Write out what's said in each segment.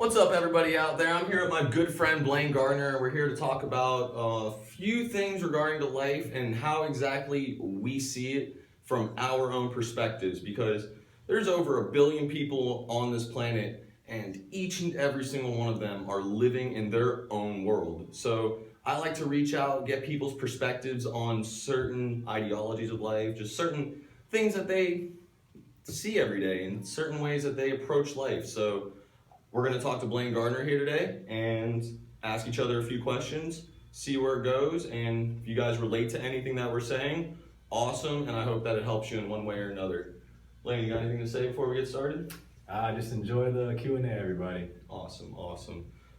What's up, everybody out there? I'm here with my good friend Blaine Gardner. We're here to talk about a few things regarding to life and how exactly we see it from our own perspectives, because there's over 1 billion people on this planet, and each and every single one of them are living in their own world. So I like to reach out, get people's perspectives on certain ideologies of life, just certain things that they see every day and certain ways that they approach life. So we're going to talk to Blaine Gardner here today and ask each other a few questions, see where it goes, and if you guys relate to anything that we're saying, awesome, and I hope that it helps you in one way or another. Blaine, you got anything to say before we get started? Just enjoy the Q&A, everybody. Awesome.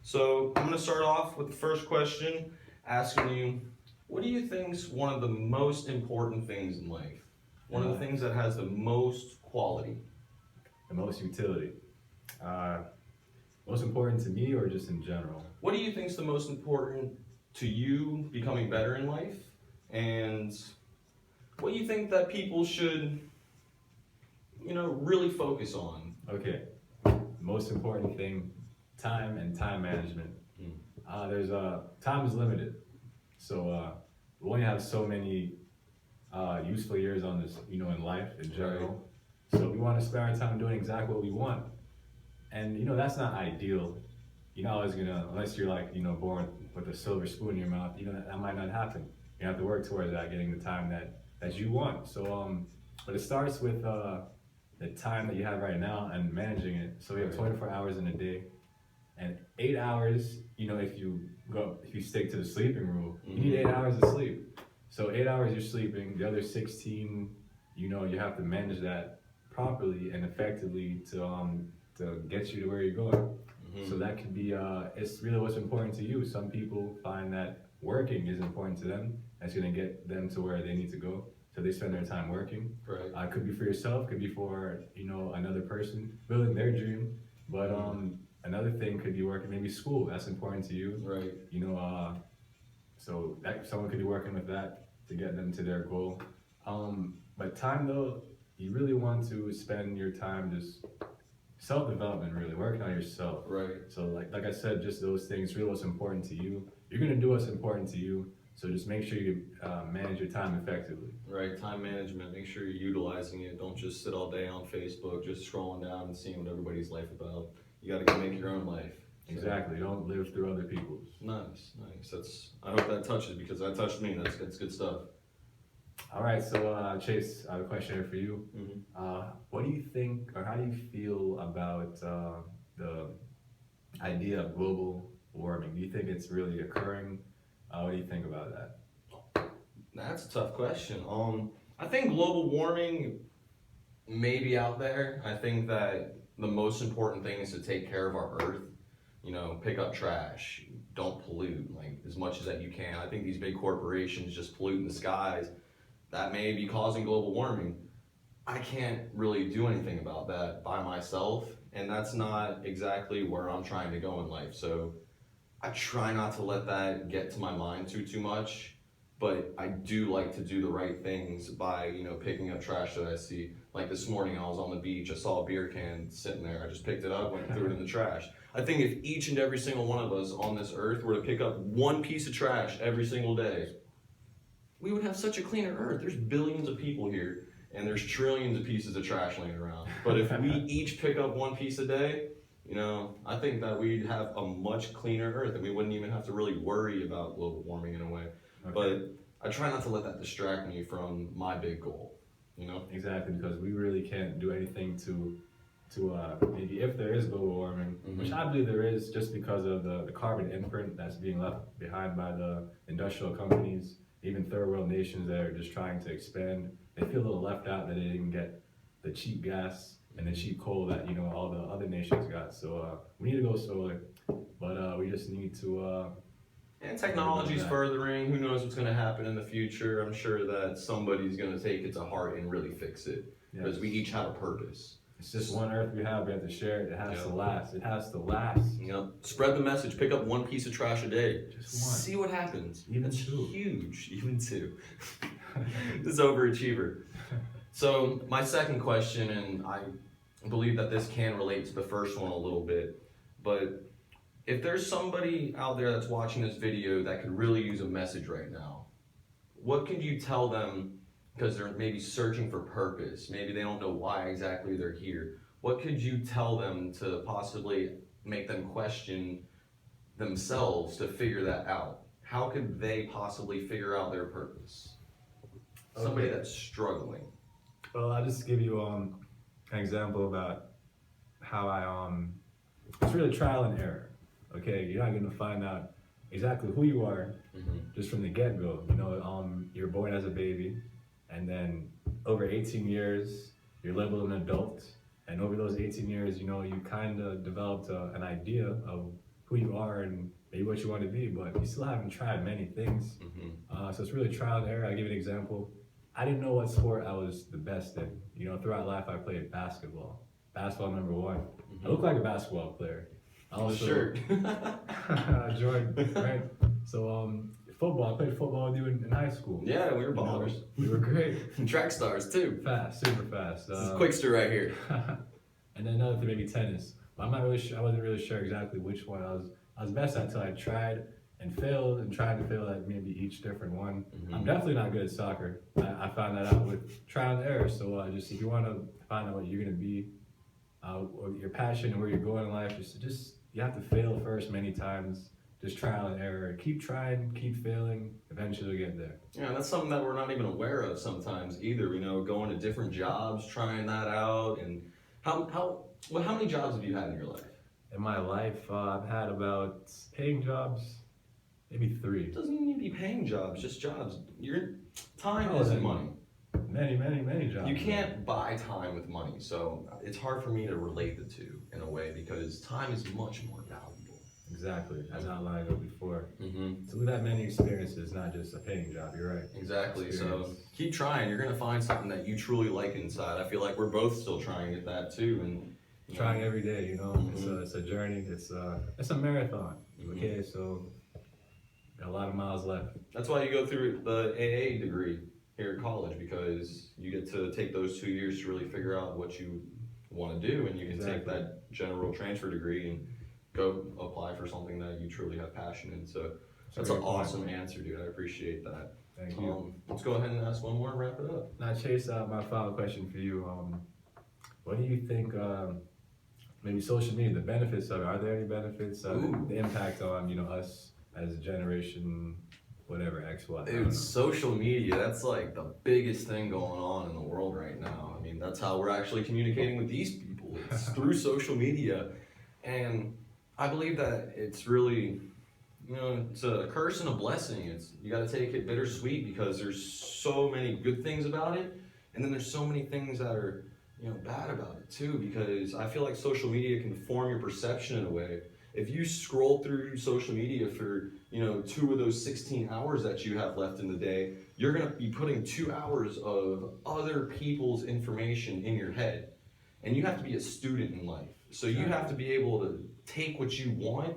So I'm going to start off with the first question, asking you, what do you think is one of the most important things in life? One of the things that has the most quality? The most utility. Most important to me or just in general? What do you think is the most important to you becoming better in life? And what do you think that people should, really focus on? Okay. Most important thing, time and time management. Time is limited. So we only have so many useful years on this, in life in general. Right. So we want to spend our time doing exactly what we want. And that's not ideal. Unless you're born with a silver spoon in your mouth, that might not happen. You have to work towards that, getting the time that you want. So, but it starts with the time that you have right now and managing it. So we have 24 hours in a day, and 8 hours. If you stick to the sleeping rule, you need 8 hours of sleep. So 8 hours you're sleeping. The other 16, you have to manage that properly and effectively to get you to where you're going. So that could be, it's really what's important to you. Some people find that working is important to them. That's going to get them to where they need to go. So they spend their time working. Right. Could be for yourself, could be for, another person building their dream. But another thing could be working, maybe school. That's important to you. Right. So that someone could be working with that to get them to their goal. But time though, you really want to spend your time just self-development, really working on yourself. Right. So like I said, just those things, really what's important to you. You're gonna do what's important to you. So just make sure you manage your time effectively. Right, time management. Make sure you're utilizing it. Don't just sit all day on Facebook, just scrolling down and seeing what everybody's life about. You got to go make your own life. So. Exactly. Don't live through other people's. Nice. I hope that touches, because that touched me. That's good stuff. All right, so Chase, I have a question here for you. What do you think, or how do you feel about the idea of global warming? Do you think it's really occurring? What do you think about that? That's a tough question. I think global warming may be out there. I think that the most important thing is to take care of our earth. Pick up trash, don't pollute as much as that you can. I think these big corporations just polluting the skies. That may be causing global warming. I can't really do anything about that by myself, and that's not exactly where I'm trying to go in life. So I try not to let that get to my mind too much, but I do like to do the right things by, picking up trash that I see. Like this morning, I was on the beach, I saw a beer can sitting there, I just picked it up, went and threw it in the trash. I think if each and every single one of us on this earth were to pick up one piece of trash every single day, we would have such a cleaner earth. There's billions of people here, and there's trillions of pieces of trash laying around. But if we each pick up one piece a day, I think that we'd have a much cleaner earth, and we wouldn't even have to really worry about global warming in a way. Okay. But I try not to let that distract me from my big goal, Exactly, because we really can't do anything to maybe if there is global warming, which I believe there is, just because of the carbon imprint that's being left behind by the industrial companies, even third world nations that are just trying to expand. They feel a little left out that they didn't get the cheap gas and the cheap coal that all the other nations got. So we need to go solar, but we just need to. And technology's furthering. Who knows what's going to happen in the future? I'm sure that somebody's going to take it to heart and really fix it, because we each have a purpose. It's just one earth we have to share it. It has to last. It has to last. Spread the message. Pick up one piece of trash a day. Just one. See what happens. Even That's two. Huge. Even two. This overachiever. So my second question, and I believe that this can relate to the first one a little bit. But if there's somebody out there that's watching this video that could really use a message right now, what could you tell them, because they're maybe searching for purpose, maybe they don't know why exactly they're here. What could you tell them to possibly make them question themselves to figure that out? How could they possibly figure out their purpose? Somebody that's struggling. Well, I'll just give you an example about how it's really trial and error. Okay, you're not going to find out exactly who you are just from the get-go. You know, you're born as a baby, and then over 18 years, you're labeled an adult. And over those 18 years, you know, you kind of developed an idea of who you are and maybe what you want to be, but you still haven't tried many things. So it's really trial and error. I'll give you an example. I didn't know what sport I was the best in. You know, throughout life, I played basketball. Basketball #1. I look like a basketball player. Also, Sure. Jordan, right? So, football. I played football with you in high school. Yeah, we were ballers. We were great. Track stars too. Fast, super fast. This is Quickster right here. And then another thing, maybe tennis. But I'm not really sure. I wasn't really sure exactly which one I was best at until I tried and failed and tried to fail at maybe each different one. I'm definitely not good at soccer. I found that out with trial and error. So just if you want to find out what you're going to be, or your passion and where you're going in life, just you have to fail first many times. Just trial and error. Keep trying, keep failing. Eventually you'll get there. Yeah, that's something that we're not even aware of sometimes either. You know, going to different jobs, trying that out. And how many jobs have you had in your life? In my life, I've had about paying jobs, maybe 3. It doesn't need to be paying jobs, just jobs. Your time isn't money. Many jobs. You can't buy time with money, so it's hard for me to relate the two in a way because time is much more valuable. Exactly, as outlined before. Mm-hmm. So we've had many experiences, not just a paying job. You're right. Exactly. Experience. So keep trying. You're gonna find something that you truly like inside. I feel like we're both still trying at that too, and trying every day. You know, it's a journey. It's a marathon. Okay, so got a lot of miles left. That's why you go through the AA degree here at college, because you get to take those 2 years to really figure out what you want to do, and you can take that general transfer degree and go apply for something that you truly have passion in. So that's an awesome answer, dude. I appreciate that. Thank you. Let's go ahead and ask one more and wrap it up. Now, Chase, my final question for you. What do you think, maybe social media, the benefits of it? Are there any benefits? The impact on, you know, us as a generation, whatever, X, Y? Dude, social media, that's like the biggest thing going on in the world right now. I mean, that's how we're actually communicating with these people. It's through social media. And I believe that it's really, you know, it's a curse and a blessing. You got to take it bittersweet because there's so many good things about it, and then there's so many things that are, you know, bad about it too. Because I feel like social media can form your perception in a way. If you scroll through social media for, you know, 2 of those 16 hours that you have left in the day, you're gonna be putting 2 hours of other people's information in your head, and you have to be a student in life. So you have to be able to take what you want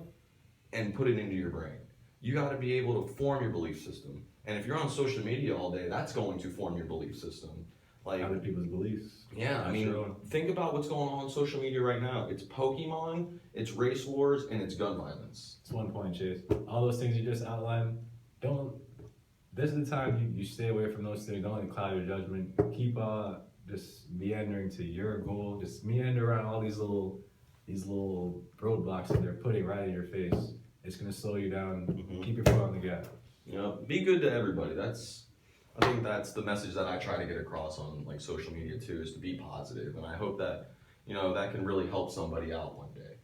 and put it into your brain. You got to be able to form your belief system. And if you're on social media all day, that's going to form your belief system. Like other people's beliefs. Yeah, I mean, think about what's going on social media right now. It's Pokemon, it's race wars, and it's gun violence. It's one point, Chase. All those things you just outlined, this is the time you stay away from those things. Don't let it cloud your judgment. Keep just meandering to your goal. Just meander around all these little roadblocks that they're putting right in your face. It's gonna slow you down. Keep your foot on the gas. You know, be good to everybody. I think that's the message that I try to get across on like social media too, is to be positive. And I hope that, you know, that can really help somebody out one day.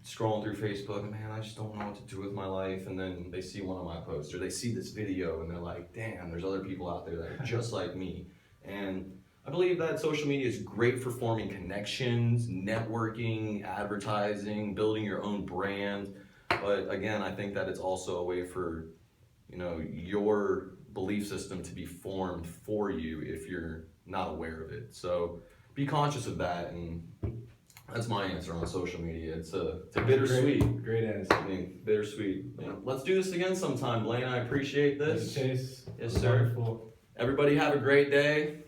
Scrolling through Facebook, man, I just don't know what to do with my life. And then they see one of my posts or they see this video and they're like, damn, there's other people out there that are just like me. And I believe that social media is great for forming connections, networking, advertising, building your own brand. But again, I think that it's also a way for, you know, your belief system to be formed for you if you're not aware of it. So be conscious of that, and that's my answer on social media. It's bittersweet. Great answer. I mean, bittersweet. Yeah. Let's do this again sometime, Blaine. I appreciate this. Chase. Yes, sir. Wonderful. Everybody have a great day.